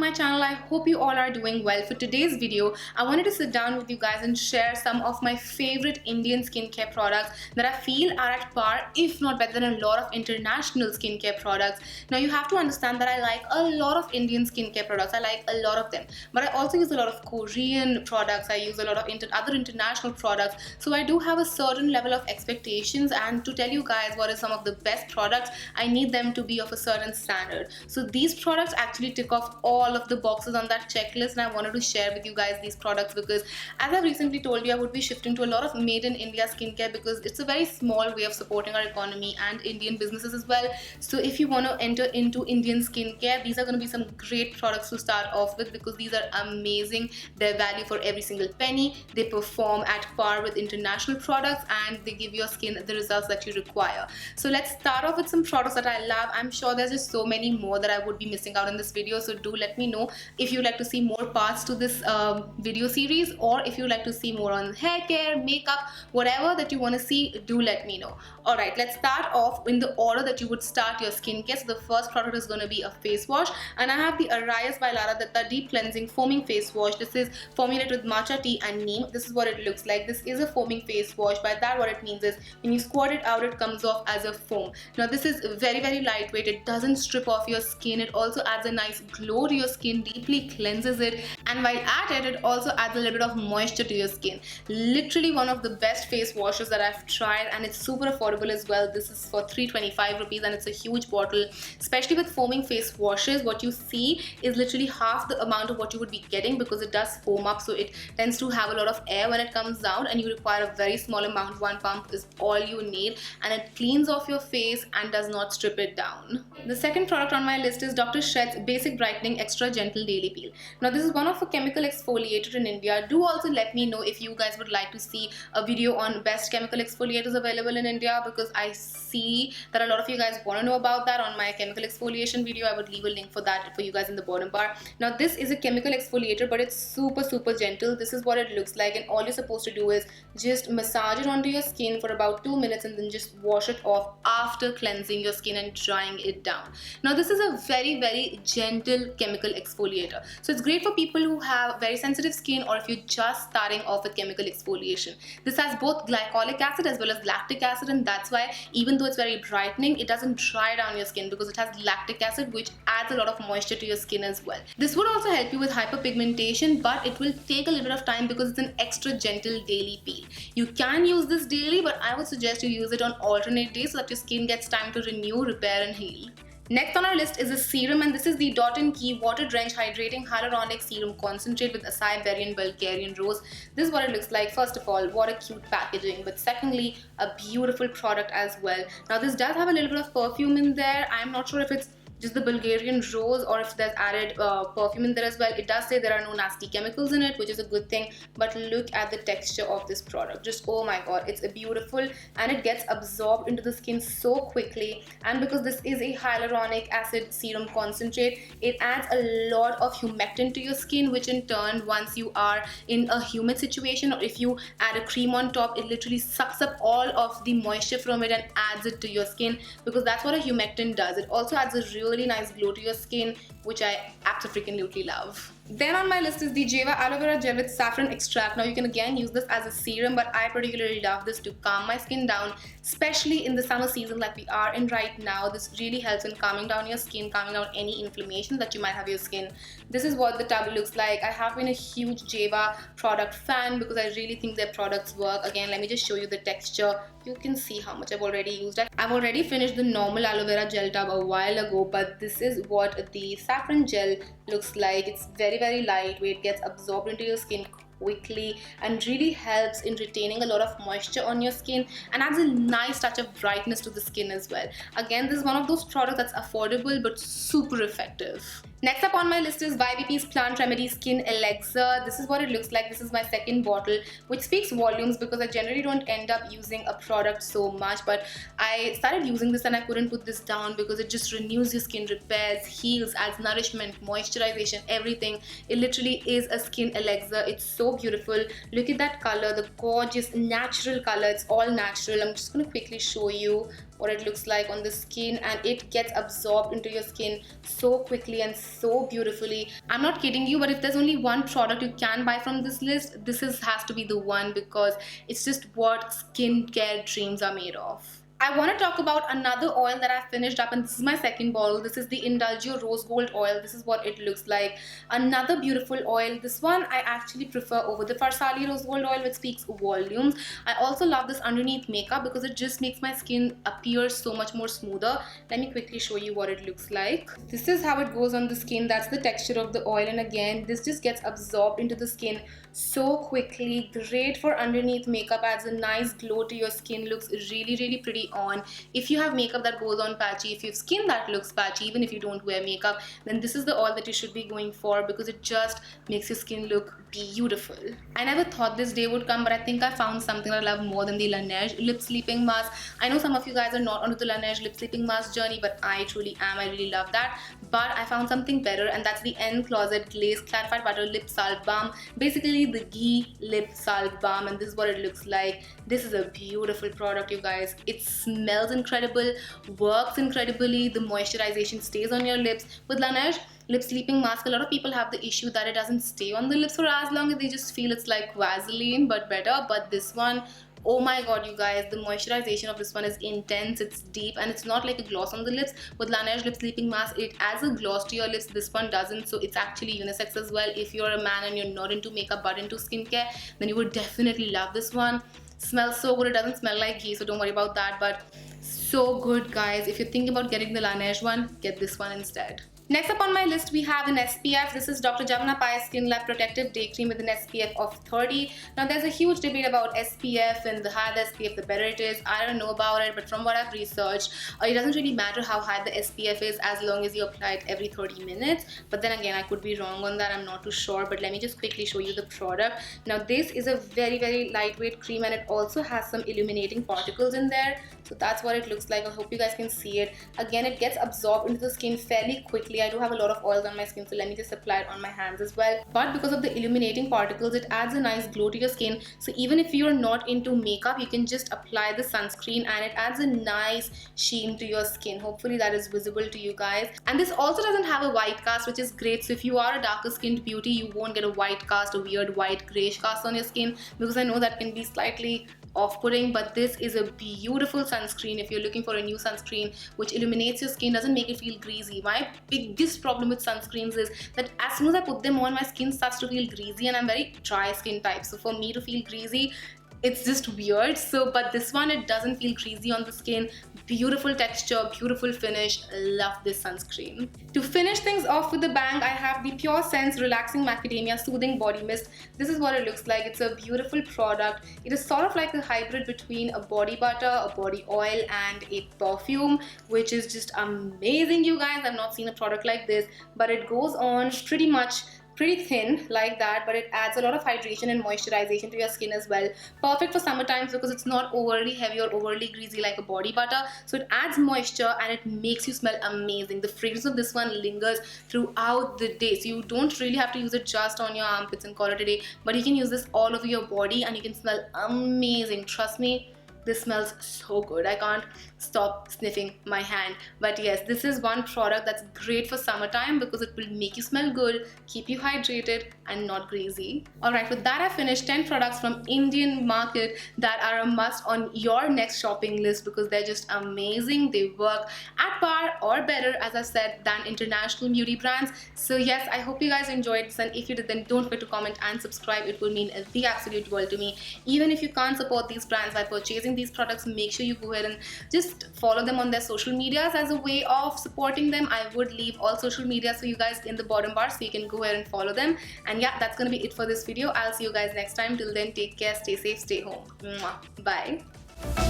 my channel. I hope you all are doing well. For today's video, I wanted to sit down with you guys and share some of my favorite Indian skincare products that I feel are at par, if not better than a lot of international skincare products. Now you have to understand that I like a lot of Indian skincare products. I like a lot of them, but I also use a lot of Korean products. I use a lot of other international products. So I do have a certain level of expectations, and to tell you guys what is some of the best products, I need them to be of a certain standard. So these products actually tick off all of the boxes on that checklist, and I wanted to share with you guys these products because, as I've recently told you, I would be shifting to a lot of made in India skincare because it's a very small way of supporting our economy and Indian businesses as well. So if you want to enter into Indian skincare, these are going to be some great products to start off with because these are amazing. Their value for every single penny, they perform at par with international products, and they give your skin the results that you require. So let's start off with some products that I love. I'm sure there's just so many more that I would be missing out in this video, so do let me know if you'd like to see more parts to this video series, or if you'd like to see more on hair care, makeup, whatever that you want to see, do let me know. Alright, let's start off in the order that you would start your skincare. So the first product is going to be a face wash, and I have the Arayas by Lara Datta Deep Cleansing Foaming Face Wash. This is formulated with matcha tea and neem. This is what it looks like. This is a foaming face wash. By that, what it means is when you squirt it out, it comes off as a foam. Now this is very lightweight. It doesn't strip off your skin. It also adds a nice glow to your skin, deeply cleanses it, and while at it, it also adds a little bit of moisture to your skin. Literally one of the best face washes that I've tried, and it's super affordable as well. This is for 325 rupees, and it's a huge bottle. Especially with foaming face washes, what you see is literally half the amount of what you would be getting because it does foam up, so it tends to have a lot of air when it comes down, and you require a very small amount. One pump is all you need, and it cleans off your face and does not strip it down. The second product on my list is Dr. Sheth's Basic Brightening Extra Gentle Daily Peel. Now this is one of a chemical exfoliator in India. Do also let me know if you guys would like to see a video on best chemical exfoliators available in India, because I see that a lot of you guys want to know about that. On my chemical exfoliation video, I would leave a link for that for you guys in the bottom bar. Now this is a chemical exfoliator, but it's super gentle. This is what it looks like, and all you're supposed to do is just massage it onto your skin for about 2 minutes and then just wash it off after cleansing your skin and drying it down. Now this is a very gentle chemical exfoliator, so it's great for people who have very sensitive skin, or if you're just starting off with chemical exfoliation. This has both glycolic acid as well as lactic acid, and that's why even though it's very brightening, it doesn't dry down your skin because it has lactic acid, which adds a lot of moisture to your skin as well. This would also help you with hyperpigmentation, but it will take a little bit of time because it's an extra gentle daily peel. You can use this daily, but I would suggest you use it on alternate days so that your skin gets time to renew, repair and heal. Next on our list is a serum, and this is the Dot & Key Water Drenched Hydrating Hyaluronic Serum Concentrate with Acai Berry and Bulgarian Rose. This is what it looks like. First of all, what a cute packaging, but secondly, a beautiful product as well. Now this does have a little bit of perfume in there. I'm not sure if it's just the Bulgarian Rose or if there's added perfume in there as well. It does say there are no nasty chemicals in it, which is a good thing, but look at the texture of this product. Just oh my god, it's a beautiful, and it gets absorbed into the skin so quickly. And because this is a hyaluronic acid serum concentrate, it adds a lot of humectant to your skin, which in turn, once you are in a humid situation or if you add a cream on top, it literally sucks up all of the moisture from it and adds it to your skin, because that's what a humectant does. It also adds a really nice glow to your skin, which I absolutely love. Then on my list is the Jeva Aloe Vera Gel with Saffron Extract. Now you can again use this as a serum, but I particularly love this to calm my skin down, especially in the summer season like we are in right now. This really helps in calming down your skin, calming down any inflammation that you might have in your skin. This is what the tub looks like. I have been a huge Jeva product fan because I really think their products work. Again, let me just show you the texture. You can see how much I've already used. I've already finished the normal aloe vera gel tub a while ago, but this is what the saffron gel looks like. It's very lightweight, gets absorbed into your skin quickly and really helps in retaining a lot of moisture on your skin and adds a nice touch of brightness to the skin as well. Again, this is one of those products that's affordable but super effective. Next up on my list is YBP's Plant Remedy Skin Elixir. This is what it looks like. This is my second bottle, which speaks volumes because I generally don't end up using a product so much, but I started using this and I couldn't put this down because it just renews your skin, repairs, heals, adds nourishment, moisturization, everything. It literally is a skin elixir. It's so beautiful. Look at that color, the gorgeous natural color. It's all natural. I'm just going to quickly show you what it looks like on the skin, and it gets absorbed into your skin so quickly and so beautifully. I'm not kidding you, but if there's only one product you can buy from this list, has to be the one, because it's just what skincare dreams are made of. I want to talk about another oil that I finished up, and this is my second bottle. This is the Indulgio Rose Gold oil. This is what it looks like. Another beautiful oil. This one I actually prefer over the Farsali Rose Gold oil, which speaks volumes. I also love this underneath makeup because it just makes my skin appear so much more smoother. Let me quickly show you what it looks like. This is how it goes on the skin. That's the texture of the oil, and again, this just gets absorbed into the skin so quickly. Great for underneath makeup, adds a nice glow to your skin, looks really pretty on. If you have makeup that goes on patchy, if you have skin that looks patchy, even if you don't wear makeup, then this is the oil that you should be going for, because it just makes your skin look beautiful. I never thought this day would come, but I think I found something that I love more than the Laneige lip sleeping mask. I know some of you guys are not onto the Laneige lip sleeping mask journey, but I truly am. I really love that. But I found something better, and that's the N Closet Glaze Clarified Butter Lip Salt Balm, basically the ghee lip salt balm, and this is what it looks like. This is a beautiful product, you guys. It smells incredible, works incredibly, the moisturization stays on your lips. With Laneige lip sleeping mask, a lot of people have the issue that it doesn't stay on the lips for as long, as they just feel it's like Vaseline but better. But this one, oh my god, you guys, the moisturization of this one is intense, it's deep, and it's not like a gloss on the lips. With Laneige lip sleeping mask, it adds a gloss to your lips. This one doesn't, so it's actually unisex as well. If you're a man and you're not into makeup but into skincare, then you would definitely love this one. Smells so good. It doesn't smell like ghee, so don't worry about that, but so good, guys. If you're thinking about getting the Laneige one, get this one instead. Next up on my list, we have an SPF. This is Dr. Jamna Pai Skin Lab Protective Day Cream with an SPF of 30. Now, there's a huge debate about SPF, and the higher the SPF, the better it is. I don't know about it, but from what I've researched, it doesn't really matter how high the SPF is as long as you apply it every 30 minutes. But then again, I could be wrong on that. I'm not too sure, but let me just quickly show you the product. Now, this is a very lightweight cream, and it also has some illuminating particles in there. So that's what it looks like. I hope you guys can see it. Again, it gets absorbed into the skin fairly quickly. I do have a lot of oils on my skin, so let me just apply it on my hands as well. But because of the illuminating particles, it adds a nice glow to your skin. So even if you're not into makeup, you can just apply the sunscreen, and it adds a nice sheen to your skin. Hopefully that is visible to you guys. And this also doesn't have a white cast, which is great. So if you are a darker skinned beauty, you won't get a white cast, a weird white grayish cast on your skin, because I know that can be slightly off-putting. But this is a beautiful sunscreen if you're looking for a new sunscreen which illuminates your skin, doesn't make it feel greasy. My biggest problem with sunscreens is that as soon as I put them on, my skin starts to feel greasy, and I'm very dry skin type, so for me to feel greasy, it's just weird. So but this one, it doesn't feel greasy on the skin. Beautiful texture, beautiful finish. Love this sunscreen. To finish things off with a bang, I have the Pure Sense Relaxing Macadamia Soothing Body Mist. This is what it looks like. It's a beautiful product. It is sort of like a hybrid between a body butter, a body oil, and a perfume, which is just amazing, you guys. I've not seen a product like this, but it goes on pretty thin like that, but it adds a lot of hydration and moisturization to your skin as well. Perfect for summer times because it's not overly heavy or overly greasy like a body butter. So it adds moisture and it makes you smell amazing. The fragrance of this one lingers throughout the day, so you don't really have to use it just on your armpits and call it a day, but you can use this all over your body and you can smell amazing. Trust me, this smells so good. I can't stop sniffing my hand. But yes, this is one product that's great for summertime because it will make you smell good, keep you hydrated, and not greasy. Alright, with that I finished 10 products from Indian market that are a must on your next shopping list because they're just amazing. They work at par or better, as I said, than international beauty brands. So yes, I hope you guys enjoyed this, and if you did, then don't forget to comment and subscribe. It will mean the absolute world to me. Even if you can't support these brands by purchasing these products, make sure you go ahead and just follow them on their social medias as a way of supporting them. I would leave all social medias for you guys in the bottom bar, so you can go ahead and follow them. And yeah, that's gonna be it for this video. I'll see you guys next time. Till then, take care, stay safe, stay home. Mwah. Bye.